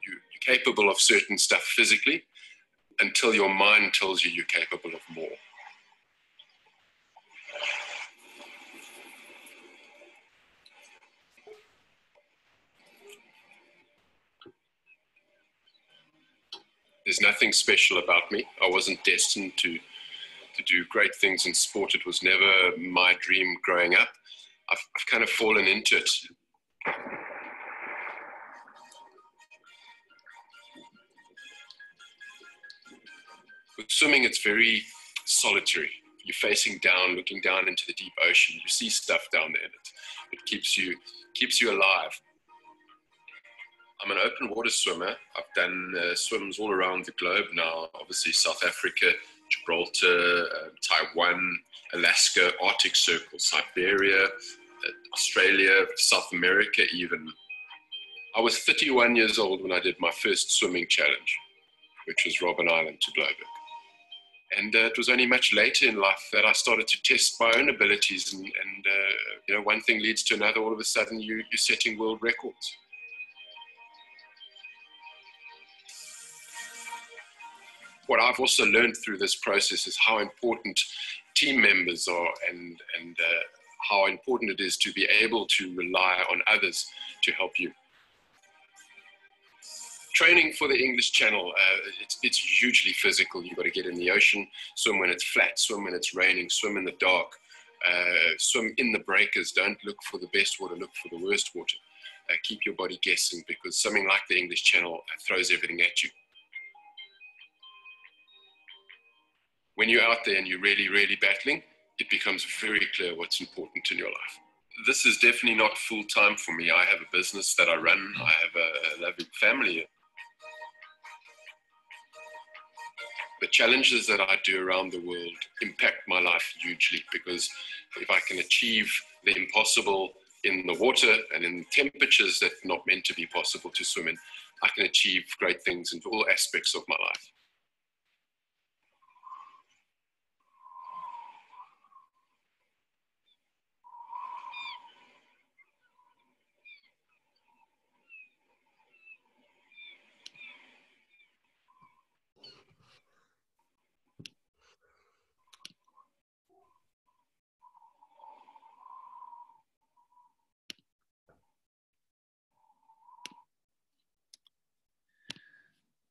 You're capable of certain stuff physically until your mind tells you you're capable of more. There's nothing special about me. I wasn't destined to do great things in sport. It was never my dream growing up. I've kind of fallen into it. With swimming, it's very solitary. You're facing down, looking down into the deep ocean. You see stuff down there. It keeps you alive. I'm an open water swimmer. I've done swims all around the globe now. Obviously South Africa, Gibraltar, Taiwan, Alaska, Arctic Circle, Siberia, Australia, South America even. I was 31 years old when I did my first swimming challenge, which was Robben Island to Joburg. And it was only much later in life that I started to test my own abilities, and you know, one thing leads to another. All of a sudden you're setting world records. What I've also learned through this process is how important team members are, and how important it is to be able to rely on others to help you. Training for the English Channel, it's hugely physical. You've got to get in the ocean, swim when it's flat, swim when it's raining, swim in the dark, swim in the breakers. Don't look for the best water, look for the worst water. Keep your body guessing, because something like the English Channel throws everything at you. When you're out there and you're really, really battling, it becomes very clear what's important in your life. This is definitely not full-time for me. I have a business that I run. I have a loving family. The challenges that I do around the world impact my life hugely, because if I can achieve the impossible in the water and in temperatures that are not meant to be possible to swim in, I can achieve great things in all aspects of my life.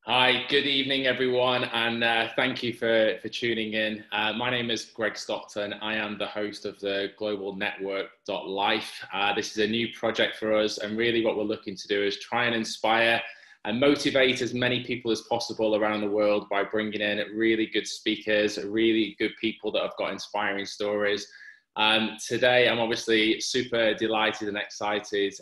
Hi, good evening everyone, and thank you for tuning in. My name is Greg Stockton. I am the host of the Global Network.life. This is a new project for us, and really what we're looking to do is try and inspire and motivate as many people as possible around the world by bringing in really good speakers, really good people that have got inspiring stories. Today I'm obviously super delighted and excited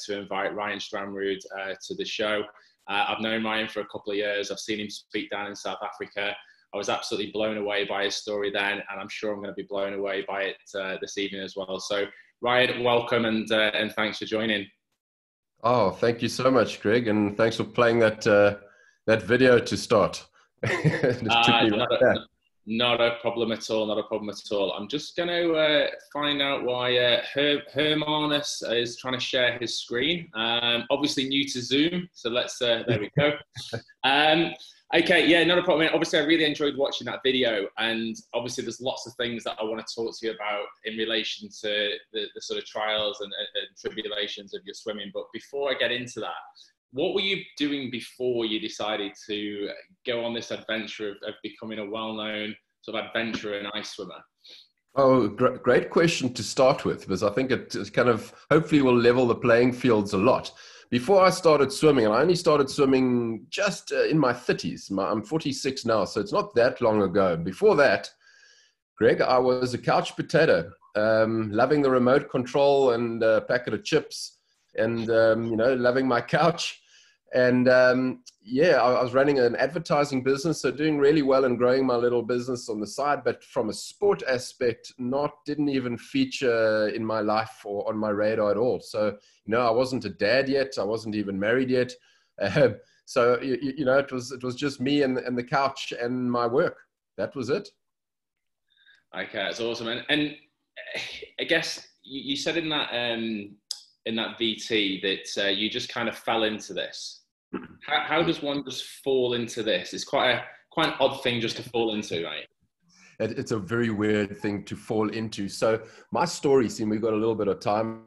to invite Ryan Stramrood to the show. I've known Ryan for a couple of years. I've seen him speak down in South Africa. I was absolutely blown away by his story then, and I'm sure I'm going to be blown away by it this evening as well. So Ryan, welcome, and thanks for joining. Oh, thank you so much, Greg, and thanks for playing that video to start. Not a problem at all, not a problem at all. I'm just going to find out why Hermanus is trying to share his screen. Obviously new to Zoom, so let's, there we go. Okay, yeah, not a problem. Obviously, I really enjoyed watching that video, and obviously there's lots of things that I want to talk to you about in relation to the sort of trials and tribulations of your swimming. But before I get into that, what were you doing before you decided to go on this adventure of becoming a well-known sort of adventurer and ice swimmer? Oh, great question to start with, because I think it kind of hopefully will level the playing fields a lot. Before I started swimming, and I only started swimming just in my 30s. I'm 46 now, so it's not that long ago. Before that, Greg, I was a couch potato, loving the remote control and a packet of chips, and you know, loving my couch. And yeah, I was running an advertising business, so doing really well and growing my little business on the side. But from a sport aspect, didn't even feature in my life or on my radar at all. So, you know, I wasn't a dad yet. I wasn't even married yet. So, you know, it was just me and the couch and my work. That was it. Okay, that's awesome. And I guess you said in that in that VT that you just kind of fell into this. How does one just fall into this? It's quite an odd thing just to fall into, right? It's a very weird thing to fall into. So my story, see, we've got a little bit of time.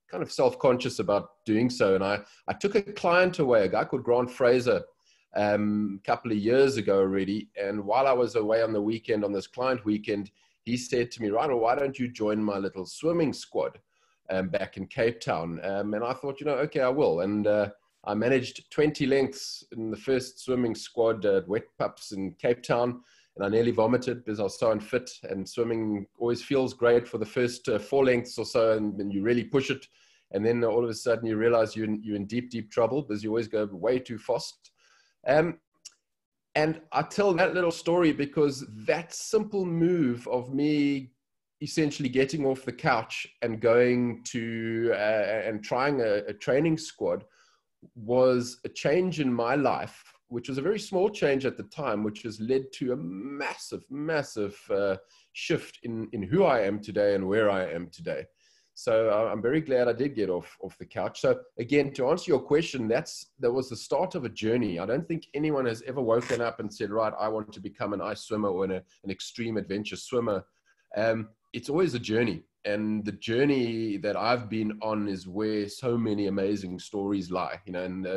Kind of self-conscious about doing so. And I took a client away, a guy called Grant Fraser, a couple of years ago already. And while I was away on the weekend, on this client weekend, he said to me, Ryan, why don't you join my little swimming squad back in Cape Town? And I thought, okay, I will. And I managed 20 lengths in the first swimming squad at Wet Pups in Cape Town. And I nearly vomited because I was so unfit. And swimming always feels great for the first 4 lengths or so. And you really push it. And then all of a sudden you realize you're in deep, deep trouble because you always go way too fast. And I tell that little story because that simple move of me essentially getting off the couch and going to and trying a training squad was a change in my life, which was a very small change at the time, which has led to a massive, massive shift in who I am today and where I am today. So I'm very glad I did get off the couch. So again, to answer your question, that was the start of a journey. I don't think anyone has ever woken up and said, right, I want to become an ice swimmer or an extreme adventure swimmer. It's always a journey. And the journey that I've been on is where so many amazing stories lie. And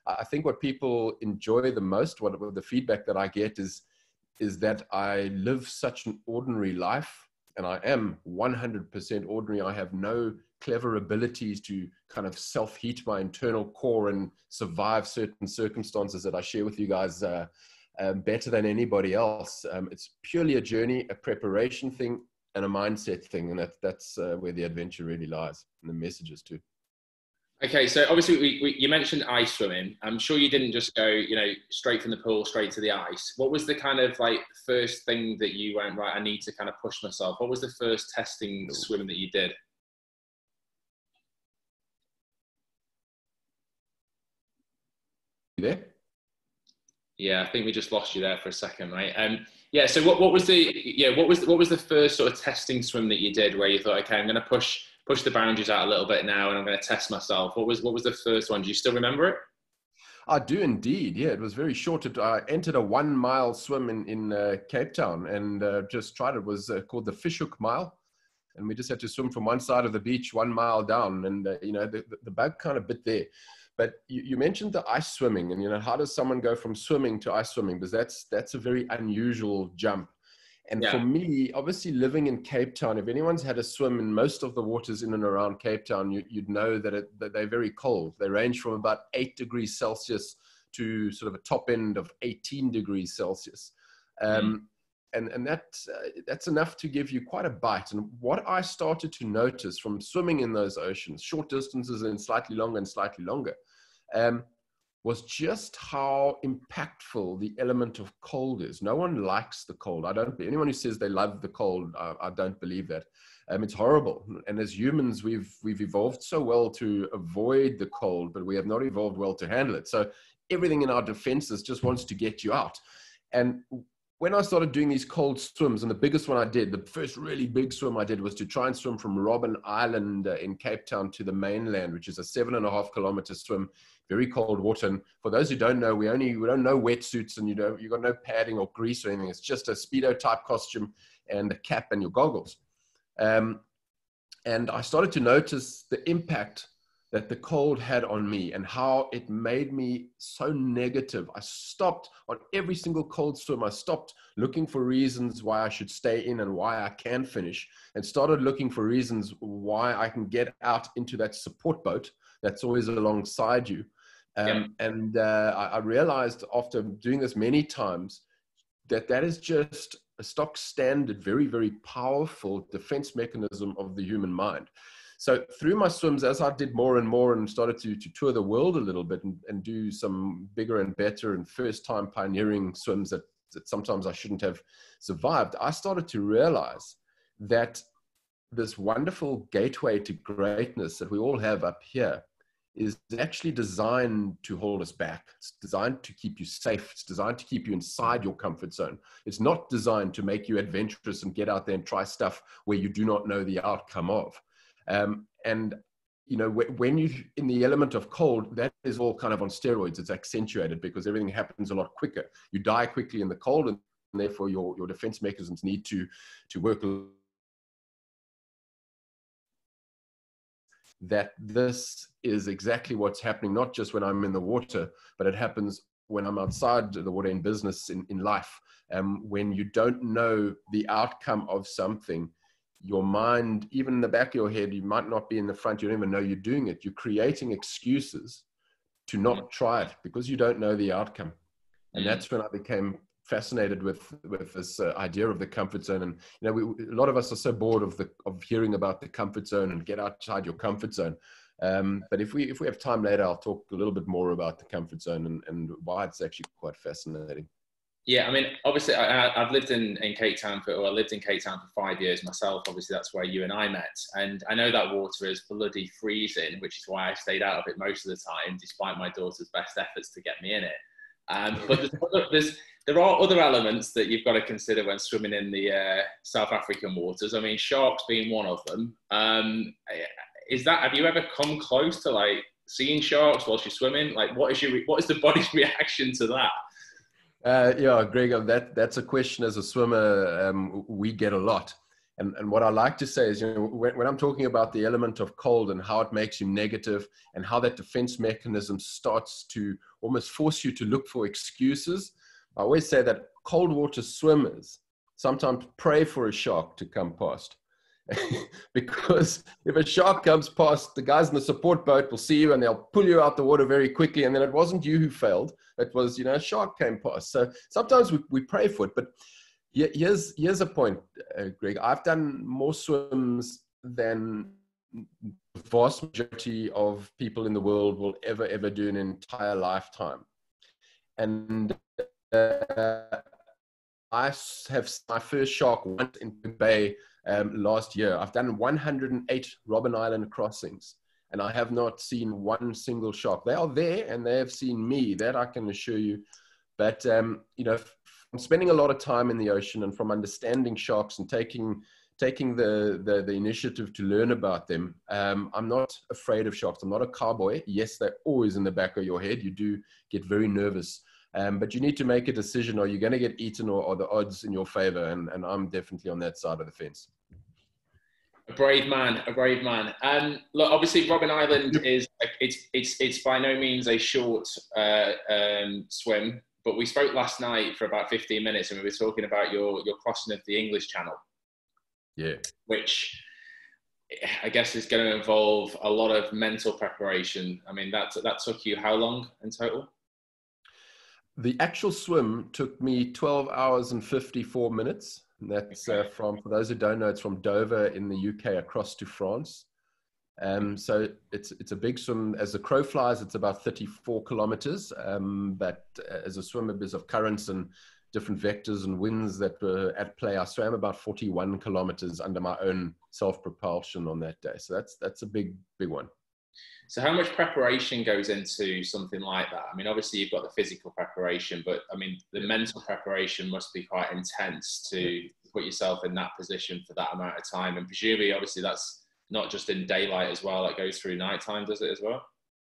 I think what people enjoy the most, what the feedback that I get is that I live such an ordinary life. And I am 100% ordinary. I have no clever abilities to kind of self-heat my internal core and survive certain circumstances that I share with you guys better than anybody else. It's purely a journey, a preparation thing, and a mindset thing. And that's where the adventure really lies, and the messages too. Okay, so obviously you mentioned ice swimming. I'm sure you didn't just go, straight from the pool, straight to the ice. What was the kind of first thing that you went, right, I need to kind of push myself? What was the first testing swimming that you did? You there? Yeah, I think we just lost you there for a second, right? Yeah. So what was the first sort of testing swim that you did where you thought, okay, I'm going to push the boundaries out a little bit now, and I'm going to test myself? What was the first one? Do you still remember it? I do indeed. Yeah, it was very short. I entered a 1 mile swim in Cape Town and just tried it. It was called the Fishhook Mile. And we just had to swim from one side of the beach 1 mile down. And, the bug kind of bit there. But you mentioned the ice swimming and, how does someone go from swimming to ice swimming? Because that's a very unusual jump. And for me, obviously living in Cape Town, if anyone's had a swim in most of the waters in and around Cape Town, you'd know that they're very cold. They range from about 8 degrees Celsius to sort of a top end of 18 degrees Celsius. And that's enough to give you quite a bite. And what I started to notice from swimming in those oceans, short distances and slightly longer, was just how impactful the element of cold is. No one likes the cold. Anyone who says they love the cold, I don't believe that. It's horrible. And as humans, we've evolved so well to avoid the cold, but we have not evolved well to handle it. So everything in our defenses just wants to get you out. And when I started doing these cold swims, and the biggest one I did, the first really big swim I did was to try and swim from Robben Island in Cape Town to the mainland, which is a 7.5 kilometer swim, very cold water. And for those who don't know, we don't know wetsuits, and you got no padding or grease or anything. It's just a Speedo type costume and a cap and your goggles. And I started to notice the impact that the cold had on me and how it made me so negative. I stopped on every single cold swim. I stopped looking for reasons why I should stay in and why I can finish, and started looking for reasons why I can get out into that support boat that's always alongside you. I realized after doing this many times that is just a stock standard, very, very powerful defense mechanism of the human mind. So through my swims, as I did more and more and started to tour the world a little bit and do some bigger and better and first time pioneering swims that sometimes I shouldn't have survived, I started to realize that this wonderful gateway to greatness that we all have up here is actually designed to hold us back. It's designed to keep you safe. It's designed to keep you inside your comfort zone. It's not designed to make you adventurous and get out there and try stuff where you do not know the outcome of. And you know, when you in the element of cold, that is all kind of on steroids. It's accentuated because everything happens a lot quicker. You die quickly in the cold, and therefore your defense mechanisms need to work. That this is exactly what's happening, not just when I'm in the water, but it happens when I'm outside the water in business, in life. When you don't know the outcome of something, your mind, even in the back of your head, you might not be in the front, you don't even know you're doing it. You're creating excuses to not try it because you don't know the outcome. And that's when I became fascinated with this idea of the comfort zone. And you know, a lot of us are so bored of hearing about the comfort zone and get outside your comfort zone. But if we have time later, I'll talk a little bit more about the comfort zone and why it's actually quite fascinating. Yeah, I mean, obviously, I've lived in Cape Town I lived in Cape Town for 5 years myself. Obviously, that's where you and I met. And I know that water is bloody freezing, which is why I stayed out of it most of the time, despite my daughter's best efforts to get me in it. But there are other elements that you've got to consider when swimming in the South African waters. I mean, sharks being one of them. Have you ever come close to like seeing sharks whilst you're swimming? Like, what is the body's reaction to that? Yeah, Greg, that's a question as a swimmer we get a lot. And what I like to say is, you know, when I'm talking about the element of cold and how it makes you negative and how that defense mechanism starts to almost force you to look for excuses, I always say that cold water swimmers sometimes pray for a shark to come past. Because if a shark comes past, the guys in the support boat will see you and they'll pull you out the water very quickly. And then it wasn't you who failed. It was, you know, a shark came past. So sometimes we pray for it. But here's a point, Greg. I've done more swims than the vast majority of people in the world will ever do in an entire lifetime. And I have my first shark once in the bay last year. I've done 108 Robben Island crossings, and I have not seen one single shark. They are there, and they have seen me. That I can assure you. But you know, from spending a lot of time in the ocean and from understanding sharks and taking the initiative to learn about them, I'm not afraid of sharks. I'm not a cowboy. Yes, they're always in the back of your head. You do get very nervous. But you need to make a decision. Are you going to get eaten, or are the odds in your favor? And I'm definitely on that side of the fence. A brave man. Look, obviously, Robben Island it's by no means a short swim. But we spoke last night for about 15 minutes, and we were talking about your crossing of the English Channel. Yeah. Which I guess is going to involve a lot of mental preparation. I mean, that took you how long in total? The actual swim took me 12 hours and 54 minutes. And that's for those who don't know, it's from Dover in the UK across to France. So it's a big swim. As the crow flies, it's about 34 kilometers. But as a swimmer, because of currents and different vectors and winds that were at play, I swam about 41 kilometers under my own self-propulsion on that day. So that's a big one. So how much preparation goes into something like that? I mean, obviously you've got the physical preparation, but I mean, the mental preparation must be quite intense to put yourself in that position for that amount of time. And presumably, obviously, that's not just in daylight as well. It goes through nighttime, does it as well?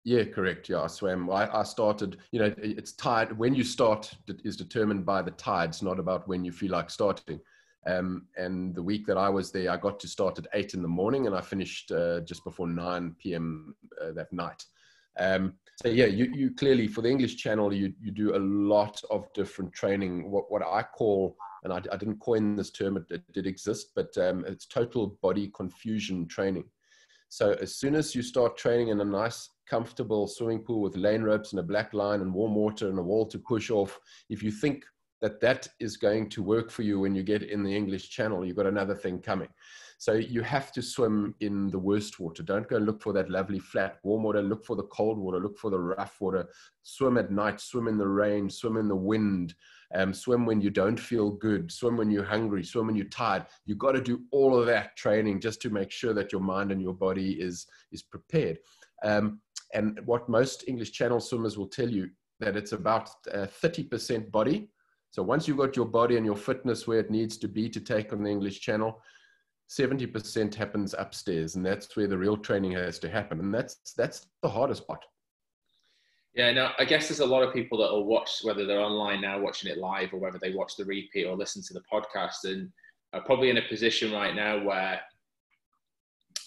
Yeah, correct. Yeah, I swam. I started, you know, it's tide. When you start is determined by the tides, not about when you feel like starting. And the week that I was there, I got to start at 8 in the morning and I finished just before 9 p.m. That night. So yeah, you clearly, for the English Channel, you do a lot of different training, what I call, and I didn't coin this term, it did exist, but it's total body confusion training. So as soon as you start training in a nice, comfortable swimming pool with lane ropes and a black line and warm water and a wall to push off, if you think that is going to work for you when you get in the English Channel, you've got another thing coming. So you have to swim in the worst water. Don't go look for that lovely flat warm water. Look for the cold water. Look for the rough water. Swim at night. Swim in the rain. Swim in the wind. Swim when you don't feel good. Swim when you're hungry. Swim when you're tired. You've got to do all of that training just to make sure that your mind and your body is prepared. And what most English Channel swimmers will tell you, that it's about 30% body. So once you've got your body and your fitness where it needs to be to take on the English Channel, 70% happens upstairs, and that's where the real training has to happen. And that's the hardest part. Yeah, no, I guess there's a lot of people that will watch, whether they're online now watching it live or whether they watch the repeat or listen to the podcast, and are probably in a position right now where,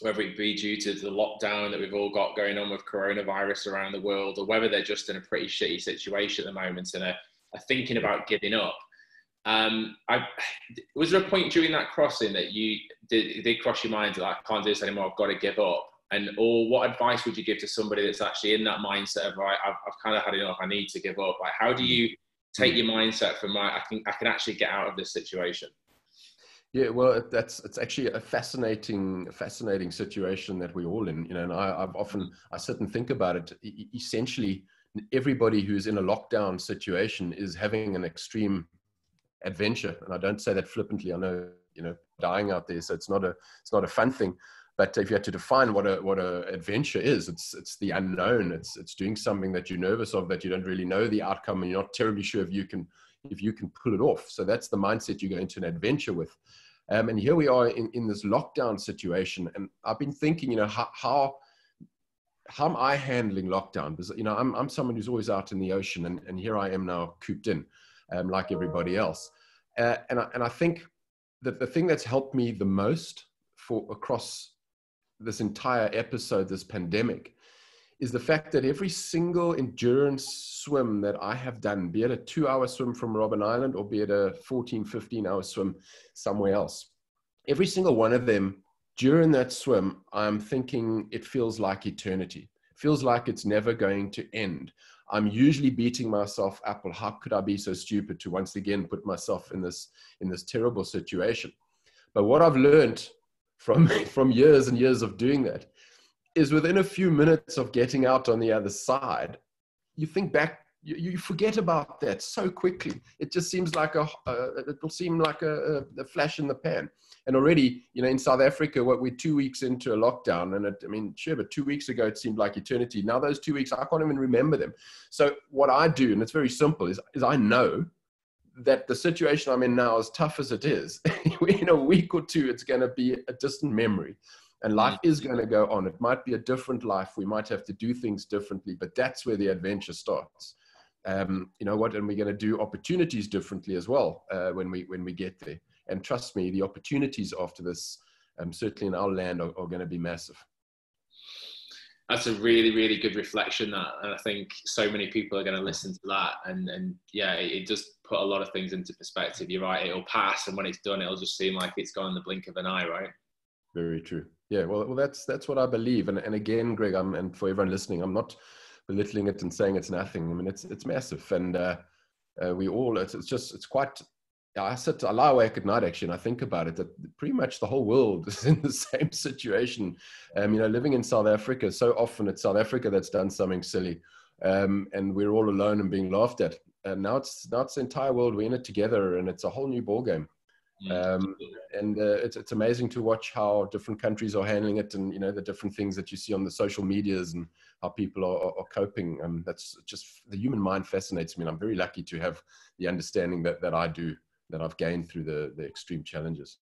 whether it be due to the lockdown that we've all got going on with coronavirus around the world, or whether they're just in a pretty shitty situation at the moment and are thinking about giving up. Was there a point during that crossing that you did cross your mind that I can't do this anymore, I've got to give up? Or what advice would you give to somebody that's actually in that mindset of, right, I've kind of had enough, I need to give up? Like, how do you take your mindset from, right, I can actually get out of this situation? Yeah, well, it's actually a fascinating situation that we're all in, and I sit and think about it. Essentially, everybody who's in a lockdown situation is having an extreme adventure, and I don't say that flippantly. I know, dying out there, so it's not a fun thing. But if you had to define what a adventure is, it's the unknown. It's doing something that you're nervous of, that you don't really know the outcome, and you're not terribly sure if you can pull it off. So that's the mindset you go into an adventure with. And here we are in this lockdown situation, and I've been thinking, how am I handling lockdown? Because I'm someone who's always out in the ocean, and here I am now cooped in, like everybody else. And I think that the thing that's helped me the most across this entire episode, this pandemic, is the fact that every single endurance swim that I have done, be it a 2-hour swim from Robben Island or be it a 15-hour swim somewhere else, every single one of them, during that swim, I'm thinking it feels like eternity. It feels like it's never going to end. I'm usually beating myself up. Well, how could I be so stupid to once again put myself in this terrible situation? But what I've learned from years and years of doing that is, within a few minutes of getting out on the other side, you think back, you forget about that so quickly. It just seems like it'll seem like a flash in the pan. And already, in South Africa, we're 2 weeks into a lockdown, and sure, but 2 weeks ago it seemed like eternity. Now those 2 weeks, I can't even remember them. So what I do, and it's very simple, is I know that the situation I'm in now, as tough as it is, in a week or two, it's going to be a distant memory. And life is going to go on. It might be a different life. We might have to do things differently, but that's where the adventure starts. And we're going to do opportunities differently as well when we get there. And trust me, the opportunities after this, certainly in our land, are going to be massive. That's a really, really good reflection, and I think so many people are going to listen to that, and yeah, it does put a lot of things into perspective. You're right, it'll pass, and when it's done, it'll just seem like it's gone in the blink of an eye, right? Very true. Yeah, well, that's what I believe, and again, Greg, and for everyone listening, I'm not belittling it and saying it's nothing. It's massive, and it's quite. I lie awake at night, actually, and I think about it, that pretty much the whole world is in the same situation. Living in South Africa, so often it's South Africa that's done something silly, and we're all alone and being laughed at. And now it's the entire world. We're in it together, and it's a whole new ballgame. It's amazing to watch how different countries are handling it, and the different things that you see on the social medias and how people are coping. That's just, the human mind fascinates me, and I'm very lucky to have the understanding that I do, that I've gained through the extreme challenges.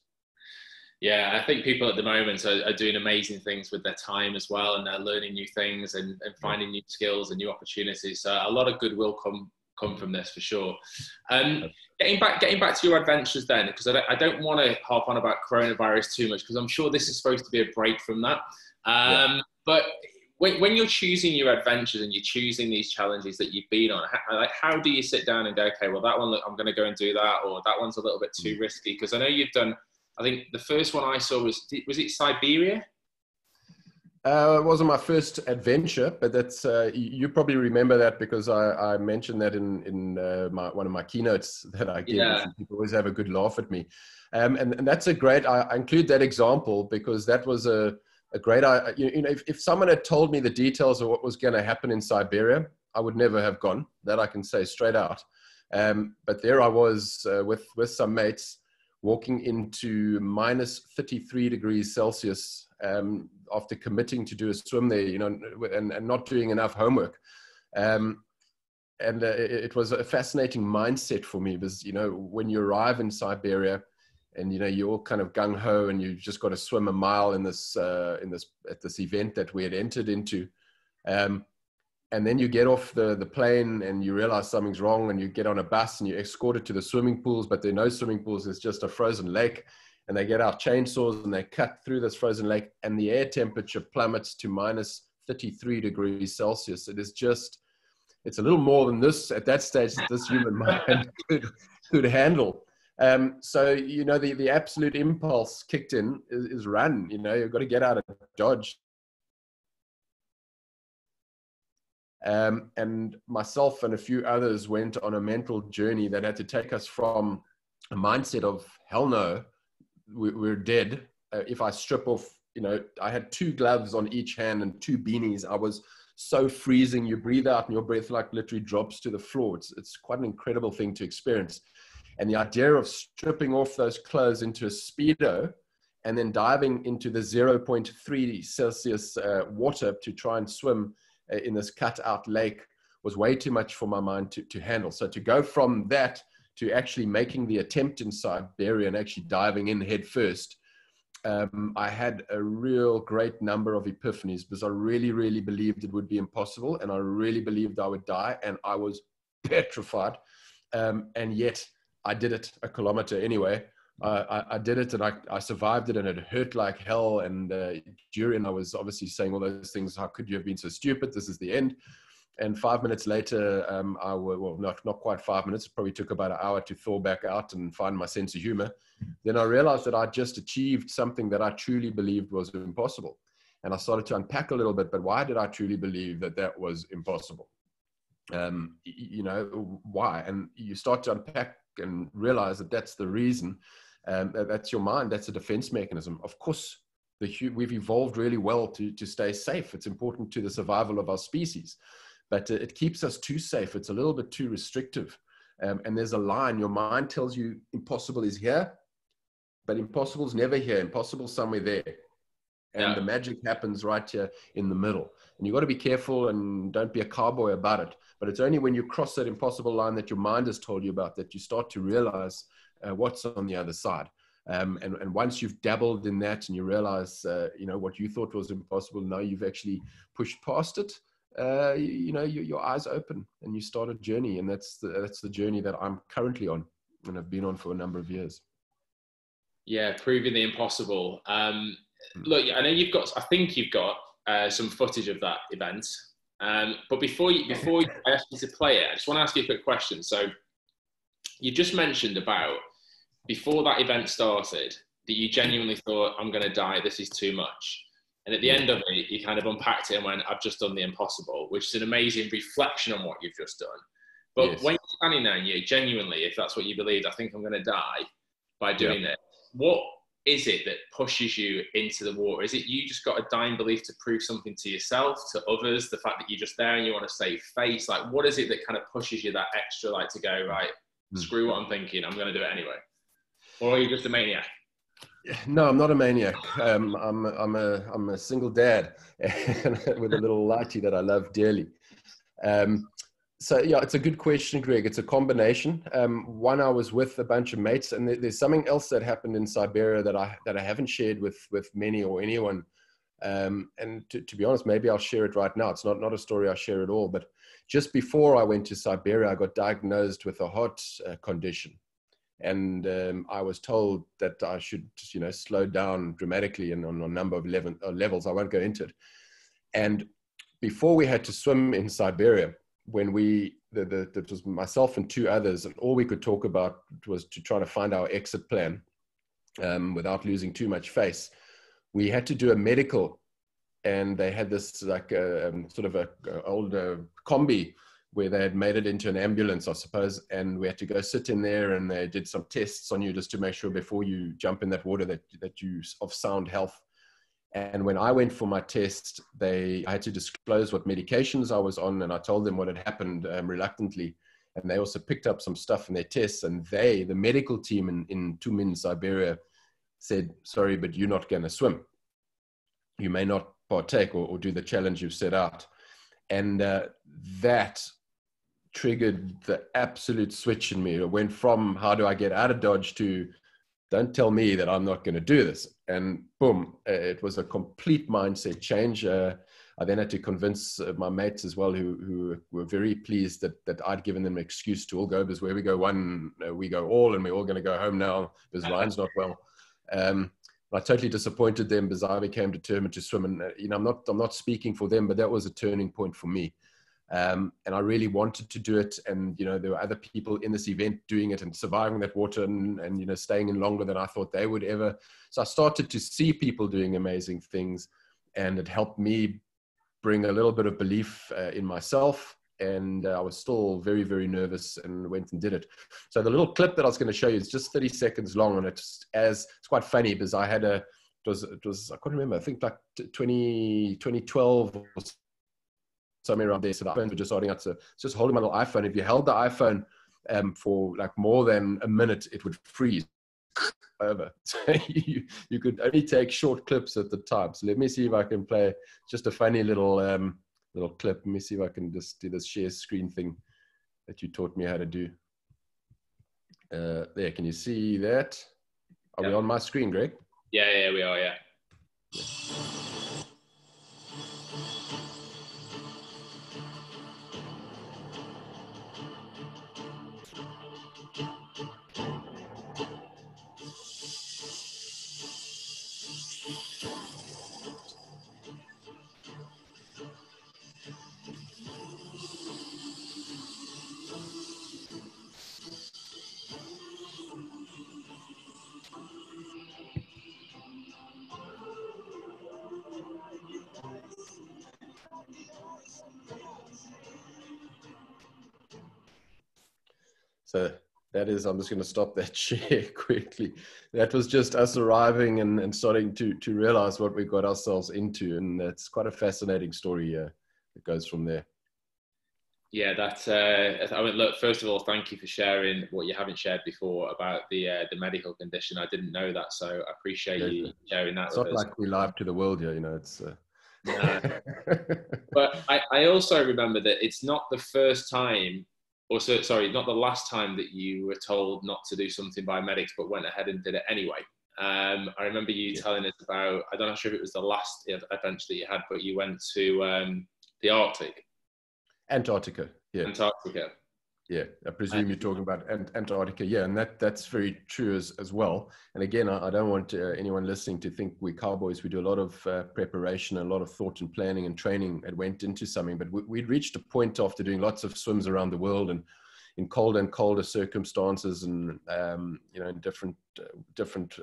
Yeah, I think people at the moment are doing amazing things with their time as well, and they're learning new things and finding new skills and new opportunities. So a lot of good will come from this, for sure. Getting back to your adventures then, because I don't want to harp on about coronavirus too much, because I'm sure this is supposed to be a break from that. But when you're choosing your adventures and you're choosing these challenges that you've been on, how do you sit down and go, okay, well, that one, look, I'm going to go and do that, or that one's a little bit too risky? Because I know you've done, I think the first one I saw was it Siberia? It wasn't my first adventure, but that's you probably remember that, because I mentioned that in one of my keynotes that I give. Yeah. People always have a good laugh at me, and that's a great. I include that example because that was a great. If someone had told me the details of what was going to happen in Siberia, I would never have gone. That I can say straight out. But there I was with some mates. walking into minus 33 degrees Celsius after committing to do a swim there, you know, and not doing enough homework. It was a fascinating mindset for me because, you know, when you arrive in Siberia and, you know, you're all kind of gung-ho and you've just got to swim a mile at this event that we had entered into. And then you get off the plane and you realize something's wrong, and you get on a bus and you're escorted to the swimming pools, but there are no swimming pools. It's just a frozen lake. And they get out chainsaws and they cut through this frozen lake, and the air temperature plummets to minus 33 degrees Celsius. It is just, it's a little more than this at that stage that this human mind could handle. So, you know, the absolute impulse kicked in is run. You know, you've got to get out of Dodge. And myself and a few others went on a mental journey that had to take us from a mindset of, hell no, we're dead. If I strip off, you know, I had 2 gloves on each hand and 2 beanies. I was so freezing. You breathe out and your breath like literally drops to the floor. It's quite an incredible thing to experience. And the idea of stripping off those clothes into a Speedo and then diving into the 0.3 Celsius water to try and swim in this cut out lake was way too much for my mind to handle. So to go from that to actually making the attempt in Siberia and actually diving in head first, I had a real great number of epiphanies because I really, really believed it would be impossible, and I really believed I would die, and I was petrified. And yet I did it a kilometer anyway. I did it, and I survived it, and it hurt like hell. And during, I was obviously saying all those things. How could you have been so stupid? This is the end. And 5 minutes later, not quite 5 minutes. It probably took about an hour to thaw back out and find my sense of humor. Then I realized that I just achieved something that I truly believed was impossible. And I started to unpack a little bit, but why did I truly believe that that was impossible? You know, why? And you start to unpack and realize that that's the reason. That's your mind. That's a defense mechanism. Of course, we've evolved really well to stay safe. It's important to the survival of our species, but it keeps us too safe. It's a little bit too restrictive. And there's a line. Your mind tells you impossible is here, but impossible is never here. Impossible is somewhere there. And the magic happens right here in the middle. And you've got to be careful and don't be a cowboy about it. But it's only when you cross that impossible line that your mind has told you about that you start to realize what's on the other side. And once you've dabbled in that and you realize, you know, what you thought was impossible, now you've actually pushed past it, you know, your eyes open and you start a journey. And that's the journey that I'm currently on and I've been on for a number of years. Yeah, proving the impossible. Look, I know I think you've got some footage of that event. But before I ask you to play it, I just want to ask you a quick question. So you just mentioned about before that event started that you genuinely thought, I'm going to die, this is too much. And at the end of it, you kind of unpacked it and went, I've just done the impossible, which is an amazing reflection on what you've just done. But when you're standing there and you genuinely, if that's what you believed, I think I'm going to die by doing this, what is it that pushes you into the water? Is it you just got a dying belief to prove something to yourself, to others, the fact that you're just there and you want to save face? Like, what is it that kind of pushes you that extra, like, to go, right, screw what I'm thinking, I'm going to do it anyway? Or are you just a maniac? No, I'm not a maniac. I'm a single dad with a little lighty that I love dearly. So yeah, it's a good question, Greg. It's a combination. One, I was with a bunch of mates, and there's something else that happened in Siberia that I haven't shared with many or anyone. And to be honest, maybe I'll share it right now. It's not a story I share at all. But just before I went to Siberia, I got diagnosed with a heart condition. And I was told that I should, you know, slow down dramatically and on a number of levels. I won't go into it. And before we had to swim in Siberia, when that was myself and 2 others, and all we could talk about was to try to find our exit plan without losing too much face. We had to do a medical, and they had this like sort of a old combi where they had made it into an ambulance, I suppose, and we had to go sit in there, and they did some tests on you just to make sure before you jump in that water that you of sound health. And when I went for my test, I had to disclose what medications I was on, and I told them what had happened reluctantly. and they also picked up some stuff in their tests, and the medical team in Tumin, Siberia, said, sorry, but you're not going to swim. You may not partake or do the challenge you've set out. And that triggered the absolute switch in me. It went from how do I get out of Dodge to don't tell me that I'm not going to do this. And boom, it was a complete mindset change. I then had to convince my mates as well, who were very pleased that I'd given them an excuse to all go, because where we go one, we go all, and we're all going to go home now because Ryan's not well. I totally disappointed them because I became determined to swim. And I'm not speaking for them, but that was a turning point for me. And I really wanted to do it. And, there were other people in this event doing it and surviving that water and staying in longer than I thought they would ever. So I started to see people doing amazing things, and it helped me bring a little bit of belief in myself. And I was still very, very nervous and went and did it. So the little clip that I was going to show you is just 30 seconds long. And it's quite funny because I had it was, I can't remember, I think like 2012 or somewhere around there. So the iPhones were just starting out. So just holding my little iPhone. If you held the iPhone for like more than a minute, it would freeze over. So you could only take short clips at the time. So let me see if I can play just a funny little clip. Let me see if I can just do this share screen thing that you taught me how to do. There, can you see that? Are we on my screen, Greg? Yeah, we are, yeah. So that is, I'm just going to stop that share quickly. That was just us arriving and starting to realize what we got ourselves into. And that's quite a fascinating story that goes from there. Yeah, that's, I mean, look, first of all, thank you for sharing what you haven't shared before about the medical condition. I didn't know that, so I appreciate you sharing that it's with us. It's not like we live to the world here, it's... No. But I also remember that it's not the first time, not the last time that you were told not to do something by medics, but went ahead and did it anyway. I remember you telling us about, I don't know if it was the last event that you had, but you went to the Arctic. Antarctica, yeah. Antarctica. Yeah, I presume you're talking about Antarctica. Yeah, and that's very true as well. And again, I don't want anyone listening to think we're cowboys. We do a lot of preparation, a lot of thought and planning and training that went into something. But we'd reached a point after doing lots of swims around the world and in colder and colder circumstances and, in different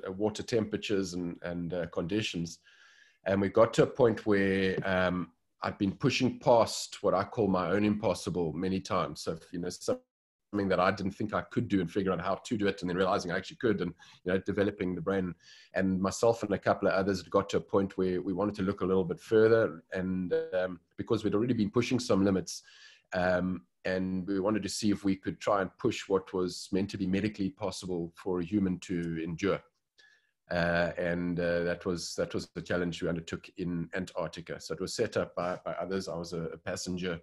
water temperatures and conditions. And we got to a point where I've been pushing past what I call my own impossible many times. So, something that I didn't think I could do and figuring out how to do it and then realizing I actually could and, developing the brain. And myself and a couple of others got to a point where we wanted to look a little bit further. And because we'd already been pushing some limits and we wanted to see if we could try and push what was meant to be medically possible for a human to endure. That was the challenge we undertook in Antarctica. So it was set up by others. I was a passenger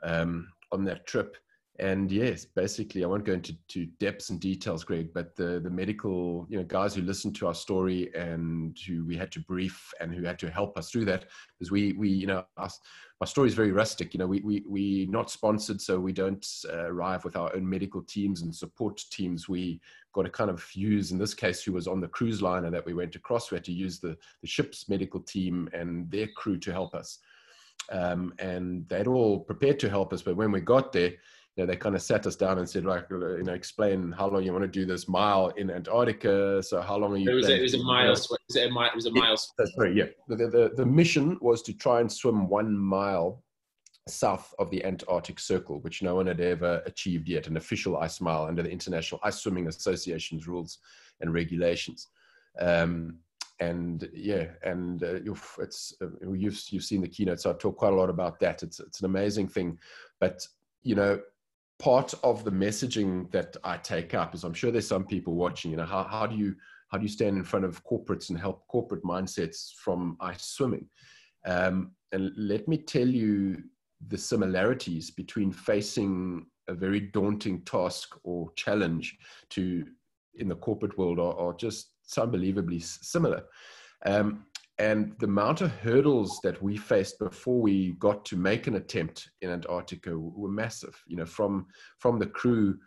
on that trip. And yes, basically, I won't go into depths and details, Greg, but the medical, guys who listened to our story and who we had to brief and who had to help us through that, because our story is very rustic. We not sponsored, so we don't arrive with our own medical teams and support teams. We got to kind of use, in this case, who was on the cruise liner that we went across, we had to use the ship's medical team and their crew to help us. And they'd all prepared to help us, but when we got there, they kind of sat us down and said, explain how long you want to do this mile in Antarctica. So how long are you? It was a mile. It was a mile. Sorry, yeah. The mission was to try and swim 1 mile south of the Antarctic Circle, which no one had ever achieved yet, an official ice mile under the International Ice Swimming Association's rules and regulations. You've seen the keynote, so I talk quite a lot about that. It's an amazing thing, but part of the messaging that I take up is, I'm sure there's some people watching, you know, how do you stand in front of corporates and help corporate mindsets from ice swimming? And let me tell you the similarities between facing a very daunting task or challenge in the corporate world are just unbelievably similar. And the amount of hurdles that we faced before we got to make an attempt in Antarctica were massive, you know, from the crew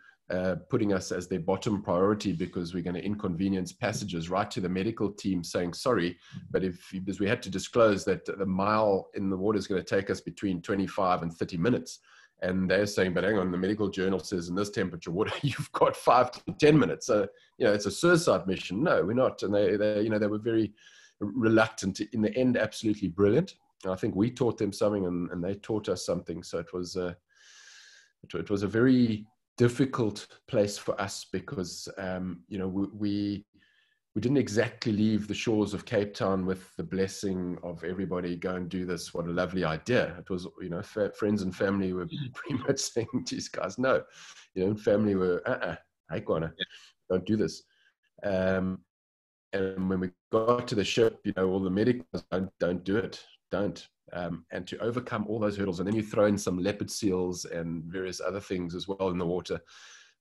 putting us as their bottom priority because we're going to inconvenience passengers, right to the medical team saying sorry, but because we had to disclose that the mile in the water is going to take us between 25 and 30 minutes. And they're saying, but hang on, the medical journal says in this temperature water, you've got 5 to 10 minutes. So, you know, it's a suicide mission. No, we're not. And they you know, they were very reluctant. In the end, absolutely brilliant. And I think we taught them something and they taught us something. So it was a very difficult place for us because, you know, we didn't exactly leave the shores of Cape Town with the blessing of everybody, go and do this. What a lovely idea. It was, you know, friends and family were pretty much saying to these guys, no, you know, family were, hey, Guana, don't do this. And when we got to the ship, you know, all the medicals, don't do it, don't. And to overcome all those hurdles, and then you throw in some leopard seals and various other things as well in the water,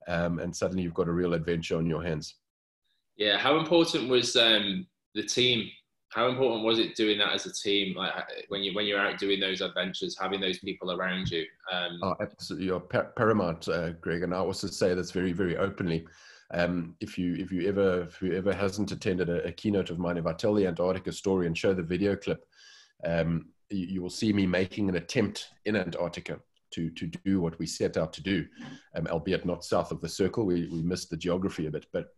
and suddenly you've got a real adventure on your hands. Yeah, how important was the team? How important was it doing that as a team? Like when you're out doing those adventures, having those people around you. Oh, absolutely, you're paramount, Greg. And I also say this very, very openly. If you ever hasn't attended a keynote of mine, if I tell the Antarctica story and show the video clip, you will see me making an attempt in Antarctica to do what we set out to do, albeit not south of the circle. We missed the geography a bit, but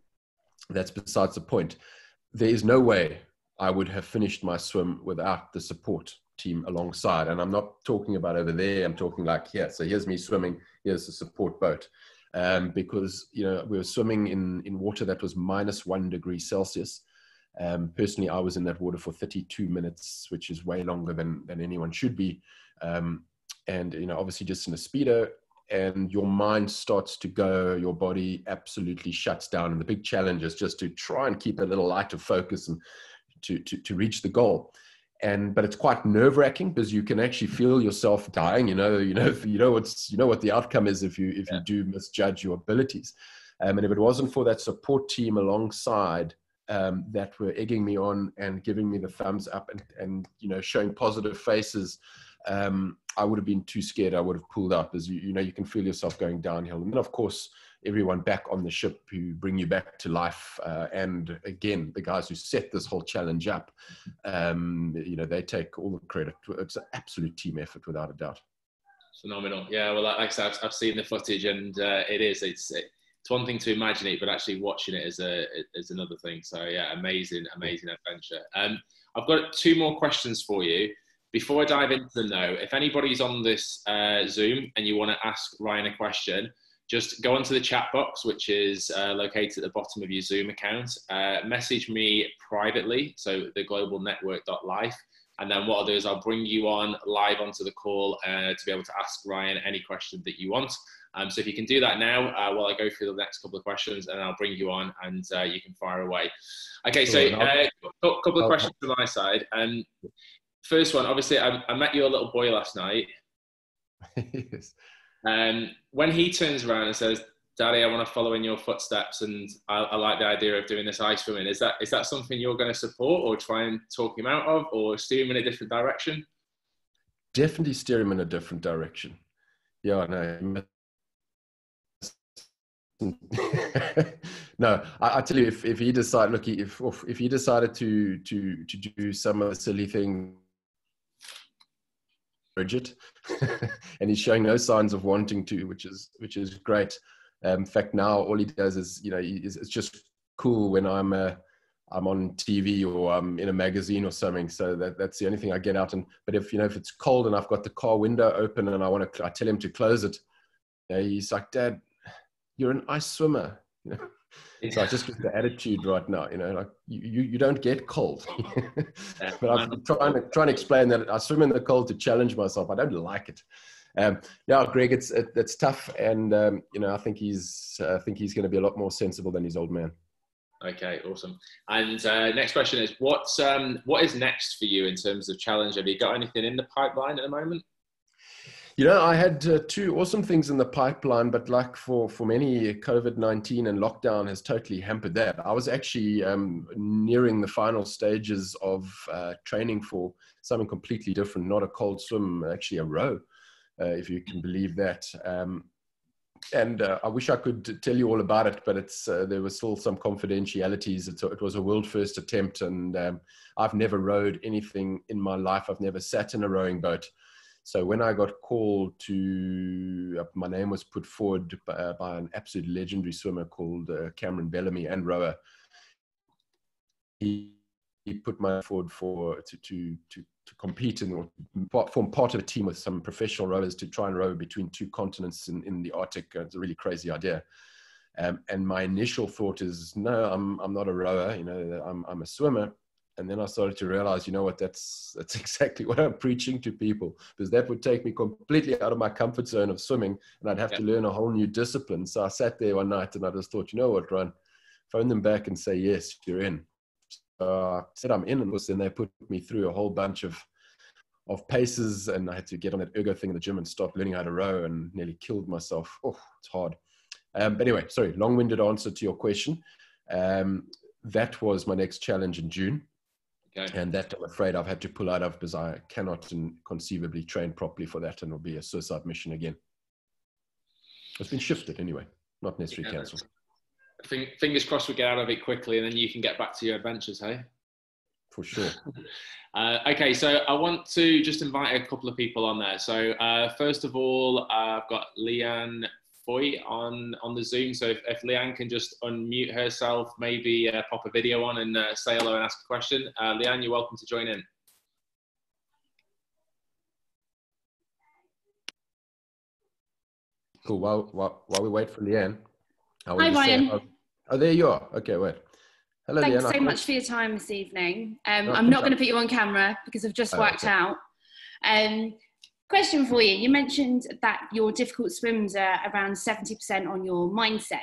that's besides the point. There is no way I would have finished my swim without the support team alongside. And I'm not talking about over there. I'm talking like here. So here's me swimming. Here's the support boat. Because, you know, we were swimming in water that was -1 degree Celsius. Personally, I was in that water for 32 minutes, which is way longer than anyone should be. And, you know, obviously just in a Speedo, and your mind starts to go, your body absolutely shuts down. And the big challenge is just to try and keep a little light of focus and to reach the goal. But it's quite nerve-wracking because you can actually feel yourself dying. You know what the outcome is if you do misjudge your abilities. And if it wasn't for that support team alongside that were egging me on and giving me the thumbs up and you know, showing positive faces, I would have been too scared. I would have pulled out, because you know, you can feel yourself going downhill. And then of course, everyone back on the ship who bring you back to life. And again, the guys who set this whole challenge up, you know, they take all the credit. It's an absolute team effort without a doubt. Phenomenal. Yeah, well, like I said, I've seen the footage, and it's one thing to imagine it, but actually watching it is another thing. So yeah, amazing adventure. I've got 2 more questions for you. Before I dive into them though, if anybody's on this Zoom and you want to ask Ryan a question, just go onto the chat box, which is located at the bottom of your Zoom account. Message me privately, so theglobalnetwork.life. And then what I'll do is I'll bring you on live onto the call to be able to ask Ryan any question that you want. So if you can do that now while I go through the next couple of questions, and I'll bring you on and you can fire away. Okay, so a couple of questions from my side. First one, obviously, I met your little boy last night. Yes. When he turns around and says, "Daddy, I want to follow in your footsteps, and I like the idea of doing this ice swimming," is that something you're going to support, or try and talk him out of, or steer him in a different direction? Definitely steer him in a different direction. Yeah, no. No, I tell you, if he decided, look, if he decided to do some of the silly thing, Bridget, and he's showing no signs of wanting to, which is great. In fact, now all he does is, you know, it's just cool when I'm on TV or I'm in a magazine or something. So that's the only thing I get out. But if it's cold and I've got the car window open and I tell him to close it, you know, he's like, "Dad, you're an ice swimmer." You know? So I just get the attitude right now, you know, like you don't get cold. But I'm trying to explain that I swim in the cold to challenge myself. I don't like it. Now, Greg, it's tough, and I think he's going to be a lot more sensible than his old man. Okay, awesome. And next question is, what is next for you in terms of challenge? Have you got anything in the pipeline at the moment? I had two awesome things in the pipeline, but like for many, COVID-19 and lockdown has totally hampered that. I was actually nearing the final stages of training for something completely different, not a cold swim, actually a row, if you can believe that. And I wish I could tell you all about it, but there was still some confidentialities. It was a world first attempt, and I've never rowed anything in my life. I've never sat in a rowing boat. So when I got called my name was put forward by an absolute legendary swimmer called Cameron Bellamy and rower. He put my forward to compete and form part of a team with some professional rowers to try and row between two continents in the Arctic. It's a really crazy idea. And my initial thought is, no, I'm not a rower. I'm a swimmer. And then I started to realize, that's exactly what I'm preaching to people, because that would take me completely out of my comfort zone of swimming, and I'd have to learn a whole new discipline. So I sat there one night and I just thought, you know what, Ryan, phone them back and say, yes, you're in. So I said I'm in, and then they put me through a whole bunch of paces, and I had to get on that ergo thing in the gym and start learning how to row, and nearly killed myself. Oh, it's hard. But anyway, sorry, long-winded answer to your question. That was my next challenge in June. Okay. And that I'm afraid I've had to pull out of, because I cannot conceivably train properly for that, and it'll be a suicide mission again. It's been shifted anyway, not necessarily cancelled. Fingers crossed we get out of it quickly, and then you can get back to your adventures, hey? For sure. Okay, so I want to just invite a couple of people on there. So first of all, I've got Leanne Foy on the Zoom. So if Leanne can just unmute herself, maybe pop a video on and say hello and ask a question. Leanne, you're welcome to join in. Cool. While we wait for Leanne. Hi, Ryan. Oh, there you are. Okay, wait. Hello, Thanks Leanne. so much for your time this evening. I'm not going to put you on camera because I've just worked out. Question for you. You mentioned that your difficult swims are around 70% on your mindset.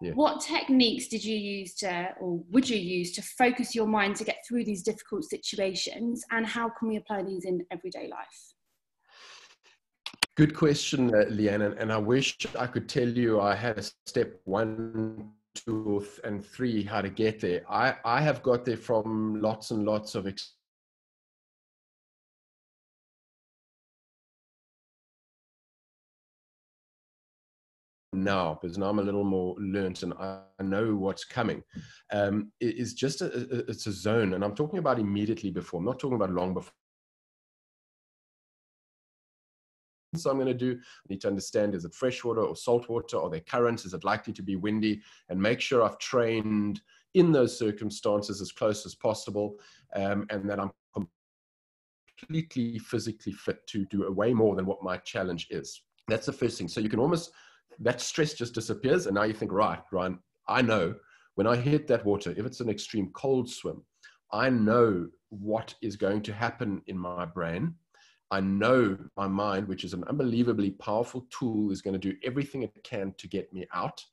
Yeah. What techniques did you use or would you use to focus your mind to get through these difficult situations, and how can we apply these in everyday life? Good question, Leanne, and I wish I could tell you I had a step 1, 2, and 3 how to get there. I have got there from lots and lots of now, because now I'm a little more learnt and I know what's coming. It's just it's a zone, and I'm talking about immediately before. I'm not talking about long before. So I'm going to do, I need to understand, is it freshwater or saltwater? Are there currents? Is it likely to be windy? And make sure I've trained in those circumstances as close as possible, and that I'm completely physically fit to do way more than what my challenge is. That's the first thing. So you can almost, that stress just disappears, and now you think, right, Ryan, I know when I hit that water, if it's an extreme cold swim, I know what is going to happen in my brain. I know my mind, which is an unbelievably powerful tool, is going to do everything it can to get me out.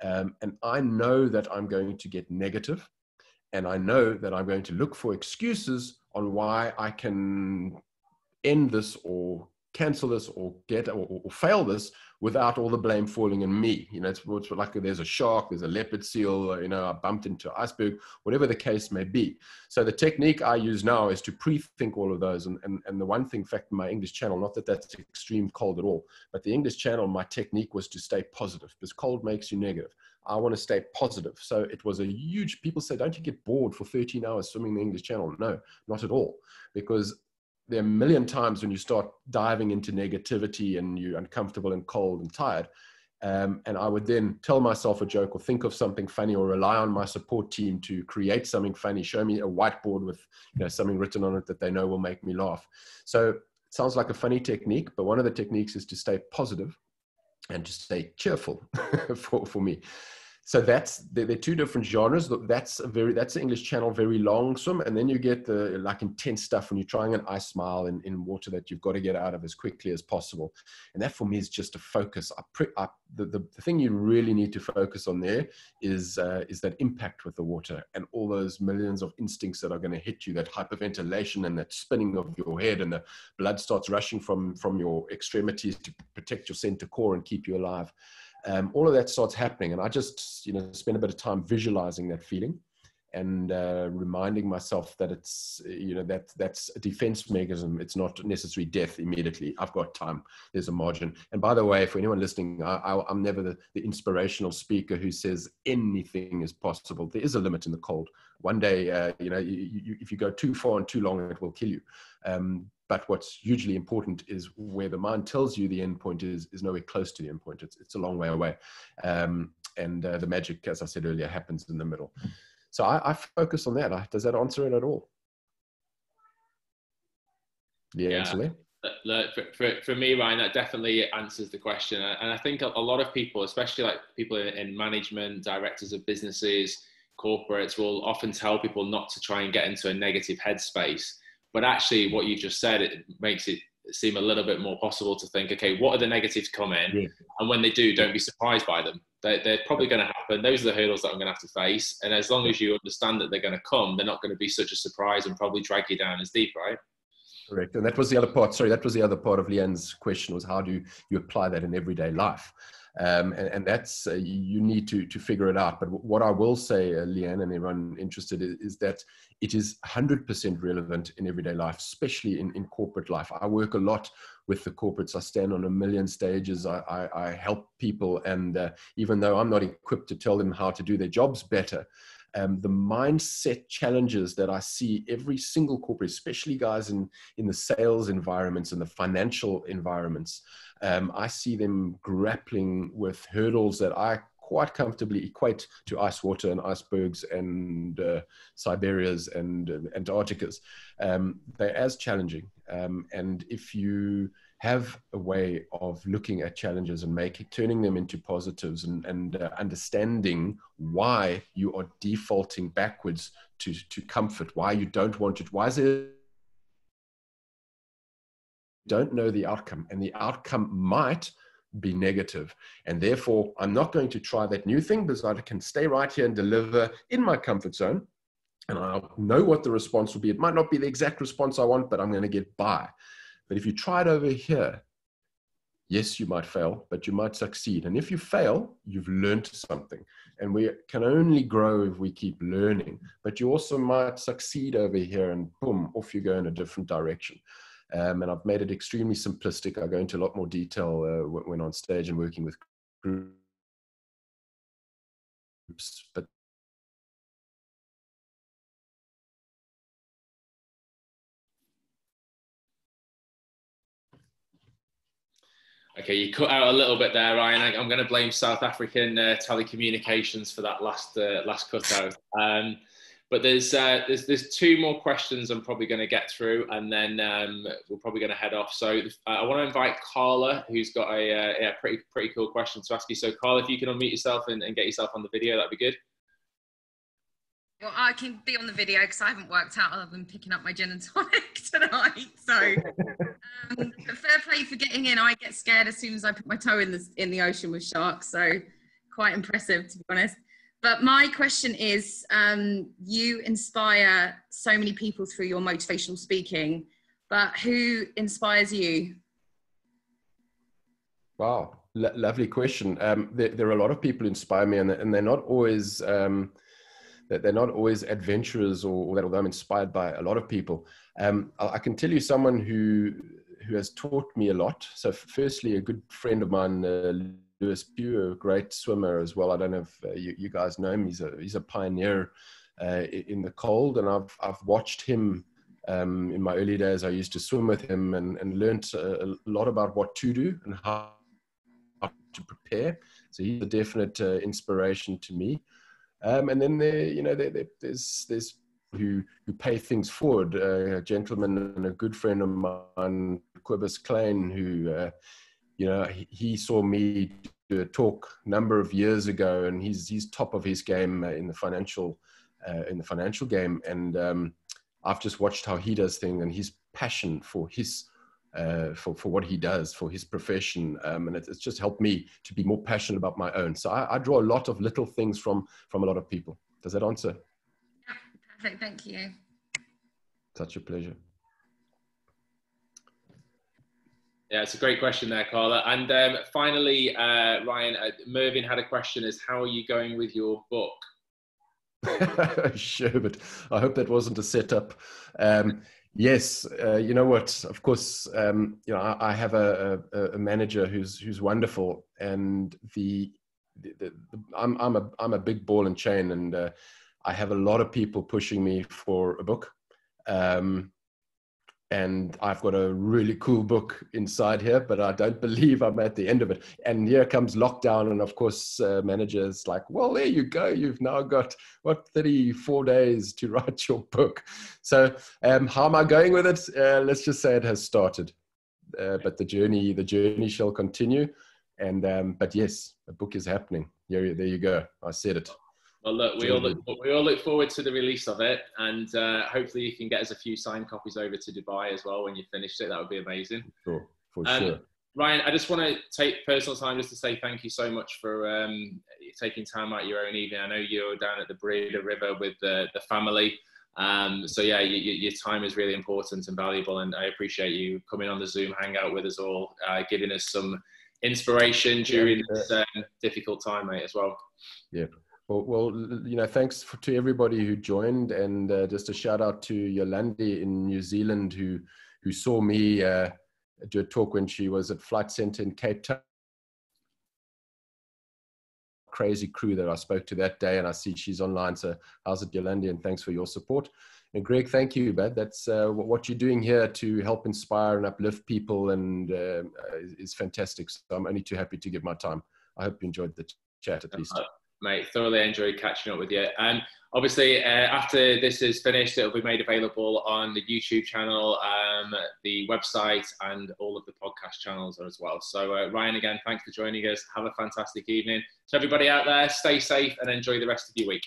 And I know that I'm going to get negative. And I know that I'm going to look for excuses on why I can end this or cancel this or fail this without all the blame falling on me. It's like there's a shark, there's a leopard seal, I bumped into an iceberg, whatever the case may be. So the technique I use now is to pre-think all of those. And the one thing, in fact, in my English channel, not that that's extreme cold at all, but the English channel, my technique was to stay positive, because cold makes you negative. I want to stay positive. So it was a huge, people say, don't you get bored for 13 hours swimming the English channel? No, not at all. Because there are a million times when you start diving into negativity and you're uncomfortable and cold and tired. And I would then tell myself a joke or think of something funny or rely on my support team to create something funny, show me a whiteboard with something written on it that they know will make me laugh. So it sounds like a funny technique, but one of the techniques is to stay positive and to stay cheerful for me. So they're two different genres. That's the English Channel, very long swim. And then you get the like intense stuff when you're trying an ice mile in water that you've got to get out of as quickly as possible. And that for me is just a focus. The thing you really need to focus on there is that impact with the water and all those millions of instincts that are going to hit you, that hyperventilation and that spinning of your head, and the blood starts rushing from your extremities to protect your center core and keep you alive. All of that starts happening, and I just spend a bit of time visualizing that feeling and reminding myself that it's that's a defense mechanism. It's not necessarily death immediately. I've got time. There's a margin. And by the way, for anyone listening, I'm never the inspirational speaker who says anything is possible. There is a limit in the cold. One day, if you go too far and too long, it will kill you. But what's hugely important is where the mind tells you the end point is nowhere close to the end point. It's a long way away. And the magic, as I said earlier, happens in the middle. So I focus on that. Does that answer it at all? Yeah. For me, Ryan, that definitely answers the question. And I think a lot of people, especially like people in management, directors of businesses, corporates, will often tell people not to try and get into a negative headspace. But actually, what you just said, it makes it seem a little bit more possible to think, okay, what are the negatives come in? Yeah. And when they do, don't be surprised by them. They're probably going to happen. Those are the hurdles that I'm going to have to face. And as long as you understand that they're going to come, they're not going to be such a surprise and probably drag you down as deep, right? Correct. And that was the other part. Sorry, that was the other part of Leanne's question, was how do you apply that in everyday life? And that's, you need to figure it out. But what I will say, Leanne, and everyone interested, is that it is 100% relevant in everyday life, especially in corporate life. I work a lot with the corporates. I stand on a million stages. I help people. And even though I'm not equipped to tell them how to do their jobs better, the mindset challenges that I see every single corporate, especially guys in the sales environments and the financial environments, I see them grappling with hurdles that I quite comfortably equate to ice water and icebergs and Siberias and Antarcticas. They're as challenging. And if you have a way of looking at challenges and turning them into positives and understanding why you are defaulting backwards to comfort, why you don't want it, why is it don't know the outcome, and the outcome might be negative, and therefore I'm not going to try that new thing because I can stay right here and deliver in my comfort zone, and I'll know what the response will be. It might not be the exact response I want, but I'm going to get by. But if you try it over here, yes, you might fail, but you might succeed. And if you fail, you've learned something. And we can only grow if we keep learning. But you also might succeed over here, and boom, off you go in a different direction. And I've made it extremely simplistic. I go into a lot more detail when on stage and working with groups. But okay, you cut out a little bit there, Ryan. I'm going to blame South African telecommunications for that last cutout. But there's two more questions I'm probably going to get through, and then we're probably going to head off. So I want to invite Carla, who's got a pretty cool question to ask you. So Carla, if you can unmute yourself and get yourself on the video, that'd be good. Well, I can be on the video because I haven't worked out other than picking up my gin and tonic tonight. So fair play for getting in. I get scared as soon as I put my toe in the ocean with sharks. So quite impressive, to be honest. But my question is, you inspire so many people through your motivational speaking, but who inspires you? Wow, lovely question. There are a lot of people who inspire me, and they're not always adventurers, or although I'm inspired by a lot of people. I can tell you someone who has taught me a lot. So firstly, a good friend of mine, Lewis Pugh, a great swimmer as well. I don't know if you guys know him. He's a pioneer in the cold, and I've watched him in my early days. I used to swim with him and learned a lot about what to do and how to prepare. So he's a definite inspiration to me. And then there's who pay things forward. A gentleman and a good friend of mine, Cobus Klein, who he saw me a talk a number of years ago, and he's top of his game in the financial game. And I've just watched how he does things, and his passion for his for what he does, for his profession, and it's just helped me to be more passionate about my own. So I draw a lot of little things from a lot of people. Does that answer? Yeah, perfect. Thank you. Such a pleasure. Yeah, it's a great question there, Carla. And finally, Ryan, Mervyn had a question: is how are you going with your book? Sure, but I hope that wasn't a setup. Yes, you know what? Of course, you know, I have a manager who's wonderful, and I'm a big ball and chain, and I have a lot of people pushing me for a book. And I've got a really cool book inside here, but I don't believe I'm at the end of it. And here comes lockdown. And of course, managers like, well, there you go. You've now got, 34 days to write your book. So how am I going with it? Let's just say it has started. But the journey shall continue. And but yes, a book is happening. There you go. I said it. Well, look, we all look forward to the release of it, and hopefully you can get us a few signed copies over to Dubai as well when you finished it. That would be amazing. For sure. Ryan, I just want to take personal time just to say thank you so much for taking time out of your own evening. I know you're down at the Breda River with the family. So yeah, your time is really important and valuable, and I appreciate you coming on the Zoom Hangout with us all, giving us some inspiration during this difficult time, mate, as well. Yeah. Well, you know, thanks to everybody who joined, and just a shout out to Yolandi in New Zealand who saw me do a talk when she was at Flight Centre in Cape Town. Crazy crew that I spoke to that day, and I see she's online. So how's it, Yolandi? And thanks for your support. And Greg, thank you, bud. That's what you're doing here to help inspire and uplift people, and is fantastic. So I'm only too happy to give my time. I hope you enjoyed the chat at least. Mate, thoroughly enjoyed catching up with you. And obviously, after this is finished, it'll be made available on the YouTube channel, the website, and all of the podcast channels as well. So, Ryan, again, thanks for joining us. Have a fantastic evening. To everybody out there, stay safe and enjoy the rest of your week.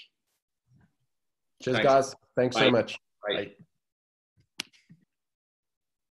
Cheers, guys. Thanks so much. Bye.